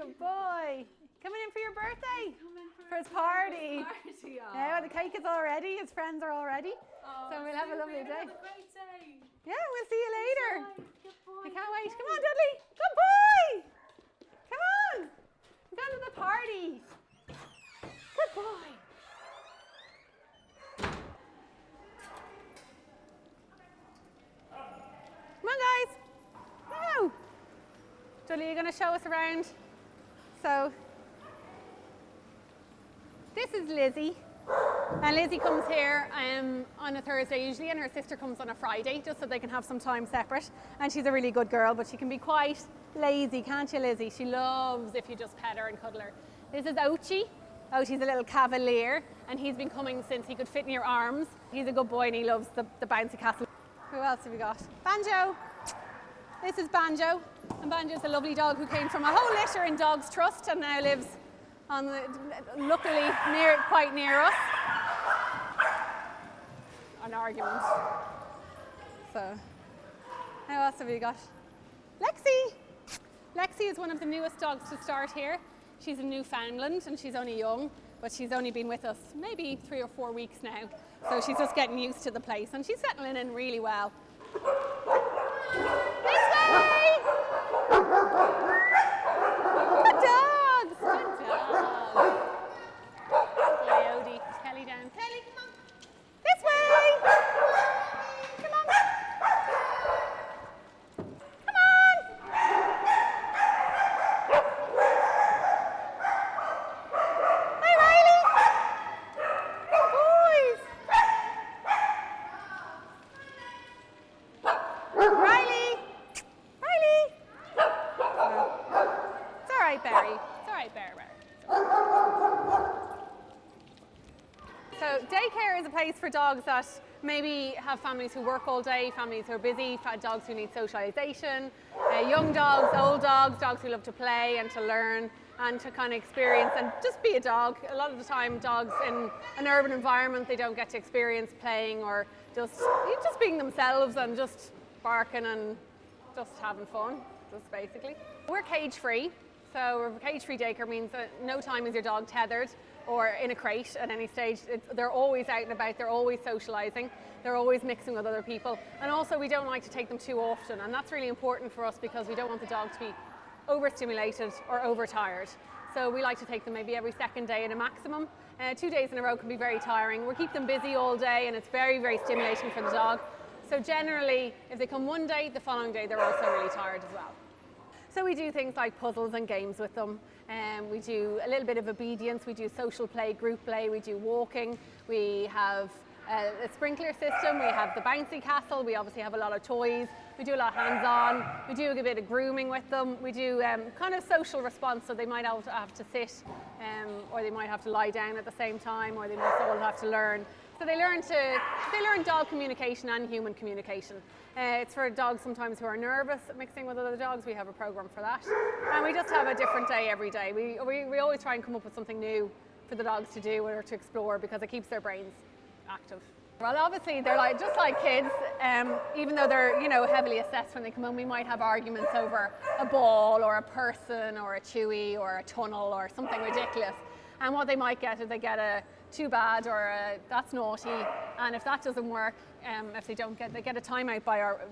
Good boy. Coming in for your birthday? For his party. Yeah, the cake is all ready. His friends are all ready. So we'll have a lovely day. Have a great day. Yeah, we'll see you later. Good boy. I can't wait. Come on, Dudley. Good boy. Come on. I'm going to the party. Good boy. Come on, guys. Now. Dudley, you're going to show us around. So, this is Lizzy. And Lizzy comes here on a Thursday usually, and her sister comes on a Friday, just so they can have some time separate. And she's a really good girl, but she can be quite lazy, can't you, Lizzy? She loves if you just pet her and cuddle her. This is Ochi. Ochi's a little cavalier, and he's been coming since he could fit in your arms. He's a good boy, and he loves the bouncy castle. Who else have we got? Banjo. This is Banjo, and Banjo's a lovely dog who came from a whole litter in Dogs Trust and now lives on luckily quite near us. An argument. So, how else have we got? Lexi! Lexi is one of the newest dogs to start here. She's a Newfoundland and she's only young, but she's only been with us maybe 3 or 4 weeks now. So she's just getting used to the place and she's settling in really well. This way! Good dogs! Good dogs. Coyote, Kelly down. Kelly, come on. This way! Come on. Come on! Hi, Riley! Good boys! Riley! Riley! It's all right, Barry. It's all right, Barry. So daycare is a place for dogs that maybe have families who work all day, families who are busy, dogs who need socialization, young dogs, old dogs, dogs who love to play and to learn and to kind of experience and just be a dog. A lot of the time dogs in an urban environment, they don't get to experience playing or just being themselves and just barking and just having fun, just basically. We're cage free. So a cage-free daycare means that no time is your dog tethered or in a crate at any stage. They're always out and about, they're always socialising, they're always mixing with other people. And also we don't like to take them too often, and that's really important for us because we don't want the dog to be overstimulated or overtired. So we like to take them maybe every second day at a maximum. 2 days in a row can be very tiring. We keep them busy all day and it's very, very stimulating for the dog. So generally, if they come one day, the following day they're also really tired as well. So we do things like puzzles and games with them. We do a little bit of obedience. We do social play, group play. We do walking. We have a sprinkler system. We have the bouncy castle. We obviously have a lot of toys. We do a lot of hands-on. We do a bit of grooming with them. We do kind of social response. So they might also have to sit, or they might have to lie down at the same time, or they might all have to learn. So they learn dog communication and human communication. It's for dogs sometimes who are nervous mixing with other dogs. We have a program for that. And we just have a different day every day. We always try and come up with something new for the dogs to do or to explore because it keeps their brains active. Well, obviously they're just like kids. Even though they're heavily assessed when they come home, we might have arguments over a ball or a person or a chewy or a tunnel or something ridiculous. And what they might get is they get a too bad or a that's naughty, and if that doesn't work, if they don't they get a timeout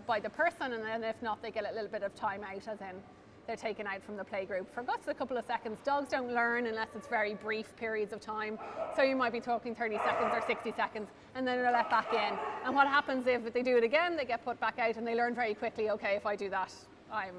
by the person, and then if not, they get a little bit of timeout, as in they're taken out from the play group for just a couple of seconds. Dogs don't learn unless it's very brief periods of time, so you might be talking 30 seconds or 60 seconds, and then they're let back in. And what happens if they do it again? They get put back out, and they learn very quickly. Okay, if I do that, I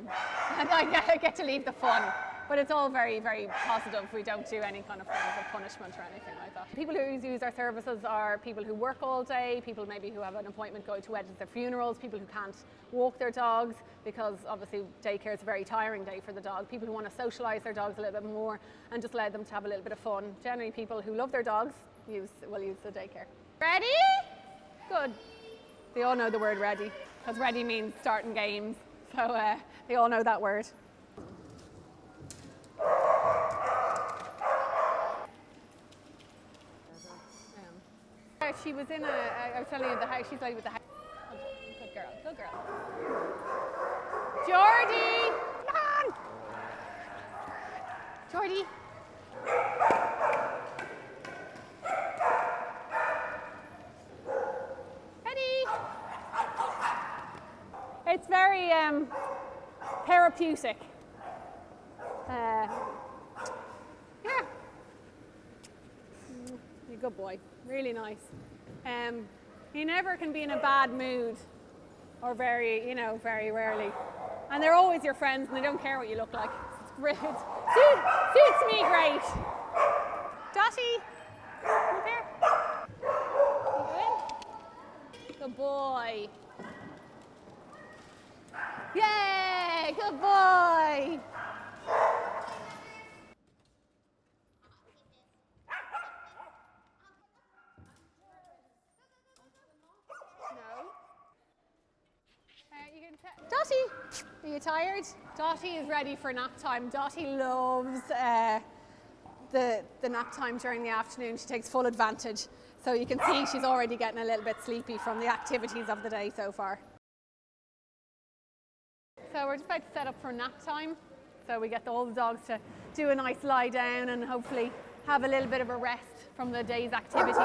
get to leave the fun. But it's all very, very positive. We don't do any kind of forms of punishment or anything like that. People who use our services are people who work all day, people maybe who have an appointment going to weddings or funerals, people who can't walk their dogs because obviously daycare is a very tiring day for the dog, people who want to socialise their dogs a little bit more and just allow them to have a little bit of fun. Generally people who love their dogs will use the daycare. Ready? Good. They all know the word ready because ready means starting games. So they all know that word. She was in I was telling you the house, she's like with the house. Good girl, good girl. Geordie, come on! Jordy. Ready? It's very therapeutic. Yeah. You're a good boy. Really nice. You never can be in a bad mood, or very rarely. And they're always your friends, and they don't care what you look like. It's great. Suits me great. Dotty, come here. Good boy. Yay! Good boy. Dotty, are you tired? Dotty is ready for nap time. Dotty loves the nap time during the afternoon. She takes full advantage. So you can see she's already getting a little bit sleepy from the activities of the day so far. So we're just about to set up for nap time. So we get all the dogs to do a nice lie down and hopefully have a little bit of a rest from the day's activities.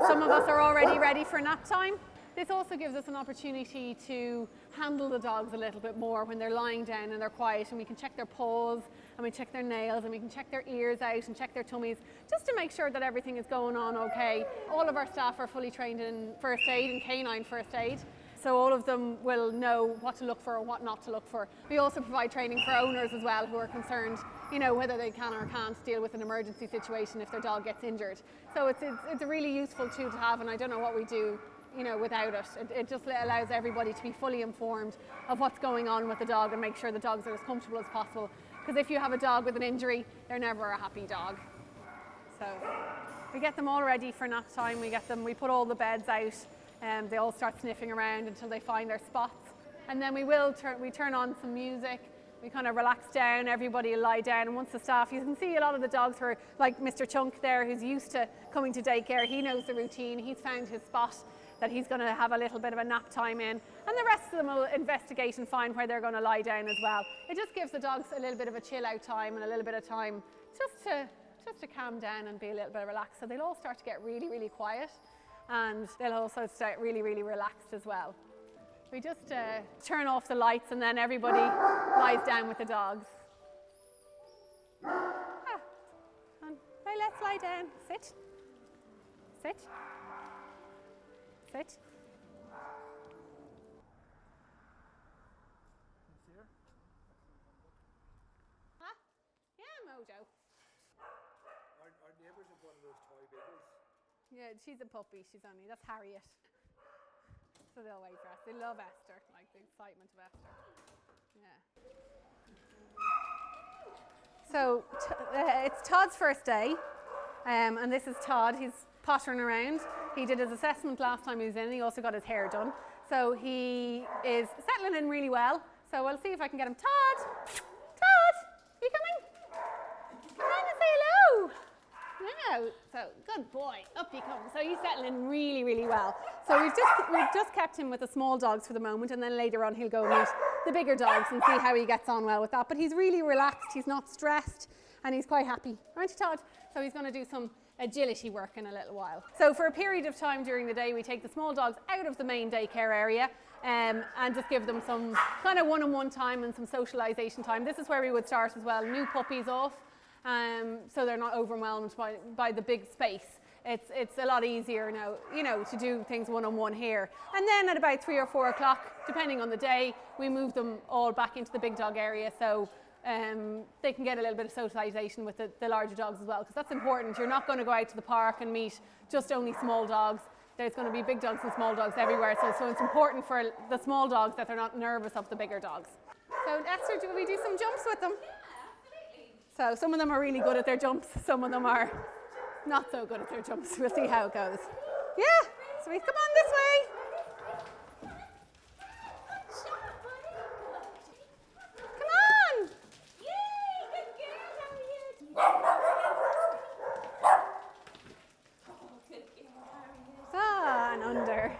Some of us are already ready for nap time. This also gives us an opportunity to handle the dogs a little bit more when they're lying down and they're quiet, and we can check their paws and we check their nails and we can check their ears out and check their tummies just to make sure that everything is going on okay. All of our staff are fully trained in first aid and canine first aid, so all of them will know what to look for and what not to look for. We also provide training for owners as well who are concerned, whether they can or can't deal with an emergency situation if their dog gets injured. So it's a really useful tool to have, and I don't know what we do without it. It just allows everybody to be fully informed of what's going on with the dog and make sure the dogs are as comfortable as possible. Because if you have a dog with an injury, they're never a happy dog. So we get them all ready for nap time. We put all the beds out and they all start sniffing around until they find their spots. And then we turn on some music. We kind of relax down, everybody will lie down, and once the staff, you can see a lot of the dogs who are like Mr. Chunk there, who's used to coming to daycare. He knows the routine, he's found his spot that he's going to have a little bit of a nap time in, and the rest of them will investigate and find where they're going to lie down as well. It just gives the dogs a little bit of a chill out time and a little bit of time just to calm down and be a little bit relaxed. So they'll all start to get really, really quiet, and they'll also start really, really relaxed as well. We just turn off the lights and then everybody lies down with the dogs. Right, let's lie down. Sit. Sit. Sit. Huh? Yeah, Mojo. Our neighbours have one of those toy beagles. Yeah, she's a puppy. That's Harriet. So they'll wait for us. They love Esther, like the excitement of Esther. Yeah. So it's Todd's first day, and this is Todd. He's pottering around. He did his assessment last time he was in. He also got his hair done. So he is settling in really well. So we'll see if I can get him. Todd! Todd! Are you coming? Come on and say hello! No. So good boy. Up he comes. So he's settling really, really well. So we've just kept him with the small dogs for the moment, and then later on he'll go meet the bigger dogs and see how he gets on well with that. But he's really relaxed. He's not stressed, and he's quite happy. Aren't you, Todd? So he's going to do some agility work in a little while. So for a period of time during the day, we take the small dogs out of the main daycare area and just give them some kind of one-on-one time and some socialization time. This is where we would start as well, new puppies off, so they're not overwhelmed by the big space. It's a lot easier now, to do things one-on-one here. And then at about 3 or 4 o'clock, depending on the day, we move them all back into the big dog area, so they can get a little bit of socialization with the larger dogs as well, because that's important. You're not going to go out to the park and meet just only small dogs. There's going to be big dogs and small dogs everywhere, so it's important for the small dogs that they're not nervous of the bigger dogs. So Esther, do we do some jumps with them? Yeah, absolutely. So some of them are really good at their jumps, some of them are not so good at their jumps. We'll see how it goes. Yeah, so we come on this way. And under.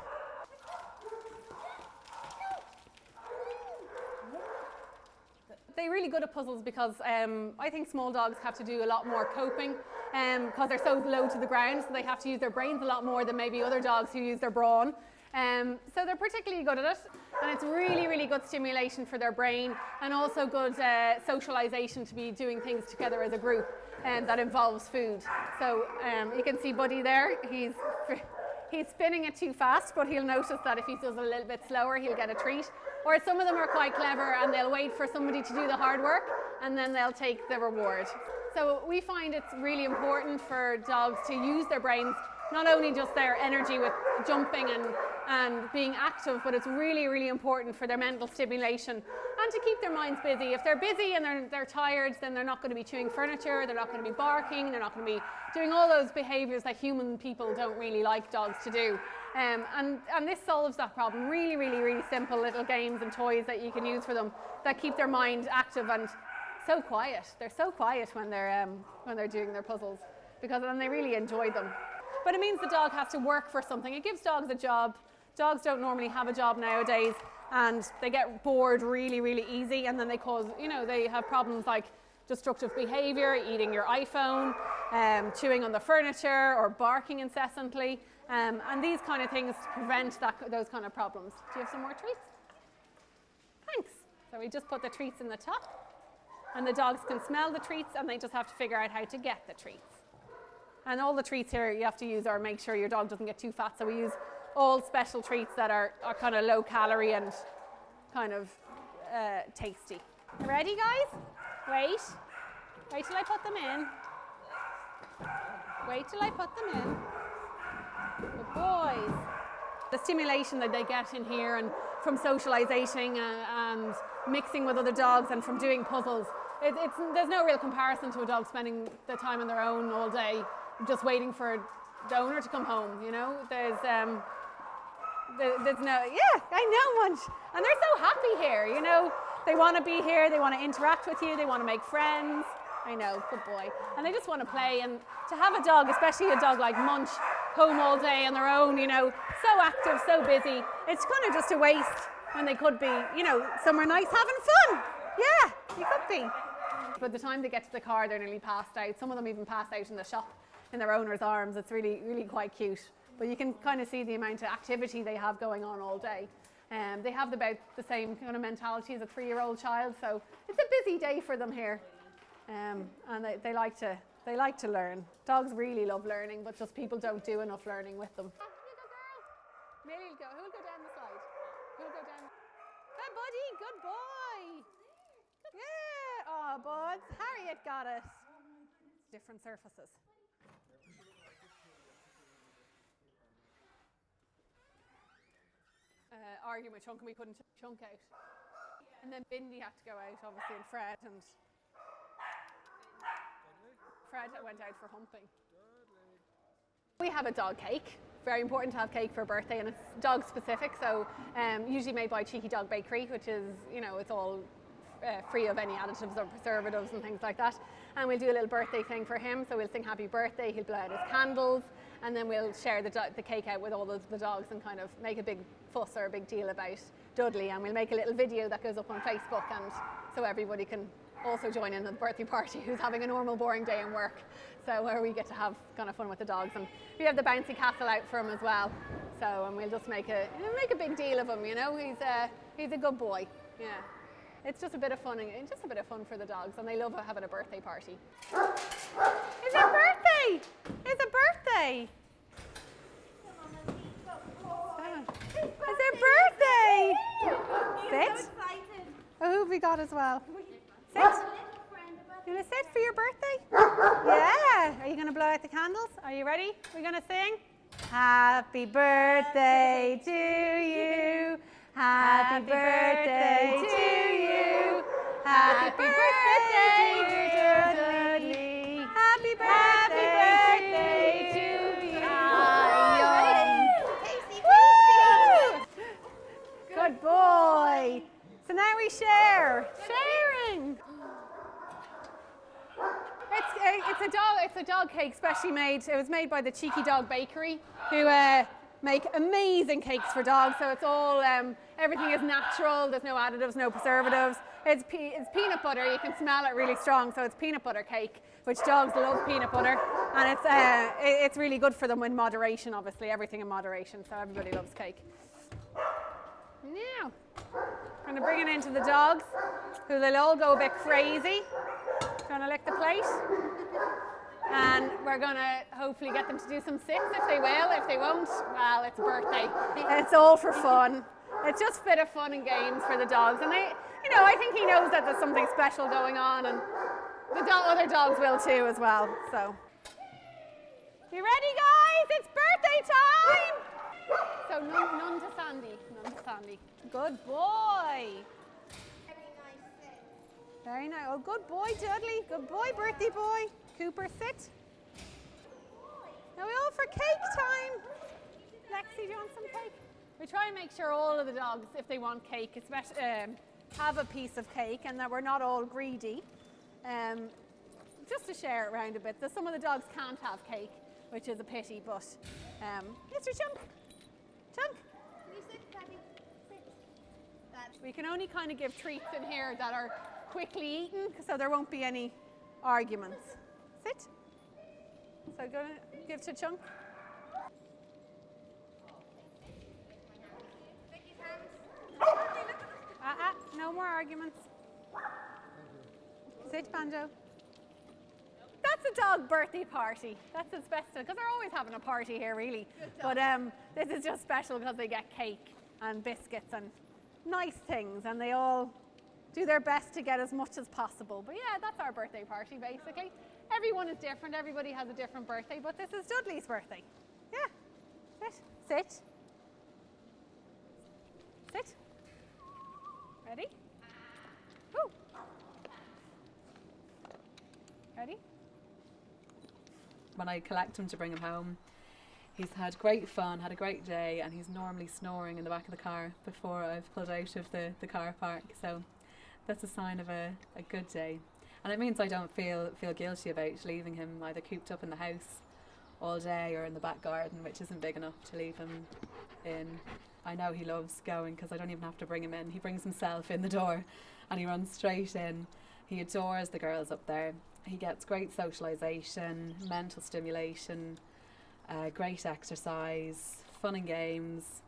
they're really good at puzzles because I think small dogs have to do a lot more coping because they're so low to the ground, so they have to use their brains a lot more than maybe other dogs who use their brawn. So they're particularly good at it, and it's really, really good stimulation for their brain, and also good socialization to be doing things together as a group that involves food. So you can see Buddy there, he's spinning it too fast, but he'll notice that if he does it a little bit slower, he'll get a treat. Or some of them are quite clever and they'll wait for somebody to do the hard work and then they'll take the reward. So we find it's really important for dogs to use their brains, not only just their energy with jumping and being active, but it's really, really important for their mental stimulation and to keep their minds busy. If they're busy and they're tired, then they're not going to be chewing furniture, they're not going to be barking, they're not going to be doing all those behaviours that human people don't really like dogs to do. And this solves that problem. Really, really, really simple little games and toys that you can use for them that keep their mind active and so quiet. They're so quiet when they're doing their puzzles because then they really enjoy them. But it means the dog has to work for something. It gives dogs a job. Dogs don't normally have a job nowadays and they get bored really, really easy, and then they cause, they have problems like destructive behaviour, eating your iPhone, chewing on the furniture or barking incessantly. And these kind of things prevent those kind of problems. Do you have some more treats? Thanks. So we just put the treats in the top, and the dogs can smell the treats and they just have to figure out how to get the treats. And all the treats here you have to use or make sure your dog doesn't get too fat. So we use all special treats that are kind of low calorie and kind of tasty. Ready, guys? Wait till I put them in. Wait till I put them in. Good boys. The stimulation that they get in here and from socializing and mixing with other dogs and from doing puzzles, there's no real comparison to a dog spending the time on their own all day just waiting for the owner to come home, There's no, I know, Munch. And they're so happy here, They want to be here, they want to interact with you, they want to make friends. I know, good boy. And they just want to play, and to have a dog, especially a dog like Munch, home all day on their own, so active, so busy, it's kind of just a waste when they could be, somewhere nice having fun. Yeah, you could be. By the time they get to the car, they're nearly passed out. Some of them even pass out in the shop in their owner's arms. It's really, really quite cute. But you can kind of see the amount of activity they have going on all day. They have about the same kind of mentality as a 3-year-old child, so it's a busy day for them here. And they like to learn. Dogs really love learning, but just people don't do enough learning with them. Here you go, girl. There you go. Who'll go down the slide? Who'll go down? Good buddy. Good boy. Yeah. Oh, buds. Harriet got it. Different surfaces. Arguing with Chunk, and we couldn't take Chunk out. And then Bindi had to go out, obviously, and Fred went out for humping. We have a dog cake. Very important to have cake for a birthday, and it's dog specific, so usually made by Cheeky Dog Bakery, which is, it's all free of any additives or preservatives and things like that. And we'll do a little birthday thing for him, so we'll sing happy birthday, he'll blow out his candles, and then we'll share the cake out with all of the dogs and kind of make a big fuss or a big deal about Dudley, and we'll make a little video that goes up on Facebook, and so everybody can also join in the birthday party who's having a normal boring day in work. So where we get to have kind of fun with the dogs, and we have the bouncy castle out for him as well. So and we'll just make a big deal of him, he's a good boy. Yeah. It's just a bit of fun, for the dogs, and they love having a birthday party. It's a birthday! It's a birthday! It's a birthday! Sit. Oh, who have we got as well? Sit. You gonna sit for your birthday? Yeah. Are you gonna blow out the candles? Are you ready? We're gonna sing. Happy birthday to you. Happy birthday to you. Happy birthday, dear Dudley. Happy birthday to you. Good boy. So now we share. Sharing. It's a dog cake specially made. It was made by the Cheeky Dog Bakery, who make amazing cakes for dogs. So it's all Everything is natural, there's no additives, no preservatives. It's peanut butter, you can smell it really strong, so it's peanut butter cake, which dogs love peanut butter, and it's really good for them in moderation, obviously, everything in moderation, so everybody loves cake. Now, I'm going to bring it into the dogs, who they'll all go a bit crazy. Going to lick the plate. And we're going to hopefully get them to do some sits if they will. If they won't, well, it's a birthday. It's all for fun. It's just a bit of fun and games for the dogs. And I think he knows that there's something special going on, and the other dogs will too as well. So, you ready, guys? It's birthday time! So none to Sandy. None to Sandy. Good boy. Very nice. Oh, good boy, Dudley. Good boy, birthday boy. Cooper, sit. Now we all for cake time. Lexi, do you want some cake? We try and make sure all of the dogs, if they want cake, especially, have a piece of cake, and that we're not all greedy. Just to share it around a bit. Some of the dogs can't have cake, which is a pity, but Mr. Chunk. Chunk. Can you sit, Daddy? Sit. We can only kind of give treats in here that are quickly eaten, so there won't be any arguments. Sit. So going to give to Chunk. No more arguments. Sit, Banjo. That's a dog birthday party. That's its best, because they're always having a party here, really. But this is just special because they get cake and biscuits and nice things, and they all do their best to get as much as possible. But yeah, that's our birthday party, basically. Everyone is different. Everybody has a different birthday, but this is Dudley's birthday. Yeah. Sit. Sit. Sit. Ready? Woo. Ready? When I collect him to bring him home, he's had great fun, had a great day, and he's normally snoring in the back of the car before I've pulled out of the car park. So that's a sign of a good day. And it means I don't feel guilty about leaving him either cooped up in the house all day or in the back garden, which isn't big enough to leave him in. I know he loves going because I don't even have to bring him in. He brings himself in the door and he runs straight in. He adores the girls up there. He gets great socialisation, mental stimulation, great exercise, fun and games.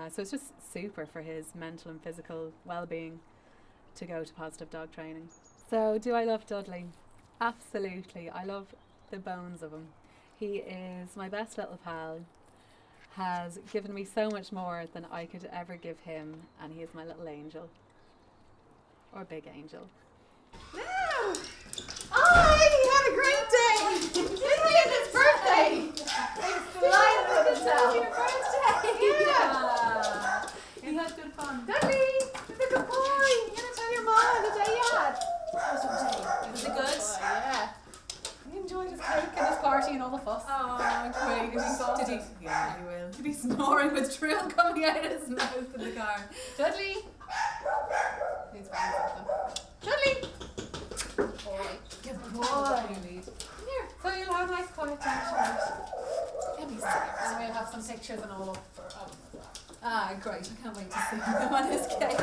So it's just super for his mental and physical well-being to go to Positive Dog Training. So do I love Dudley? Absolutely. I love the bones of him. He is my best little pal, has given me so much more than I could ever give him, and he is my little angel. Or big angel. No! Oh, he had a great day! Didn't he? It's his birthday! It's flying for the It's your birthday! Yeah! He had good fun. Dudley! It's a good boy! You're going to tell your mom the day you had. Was it good? Yeah. He enjoyed his cake and his party and all the fuss. Oh, great. Did he? Yeah, he will. Did he snoring with drill coming out of his mouth in the car? Dudley! He's fine something. Dudley! Good boy. Come here. So you'll have a nice quiet time tonight. Give me And we'll have some pictures and all for Ah, great. I can't wait to see them on his cake.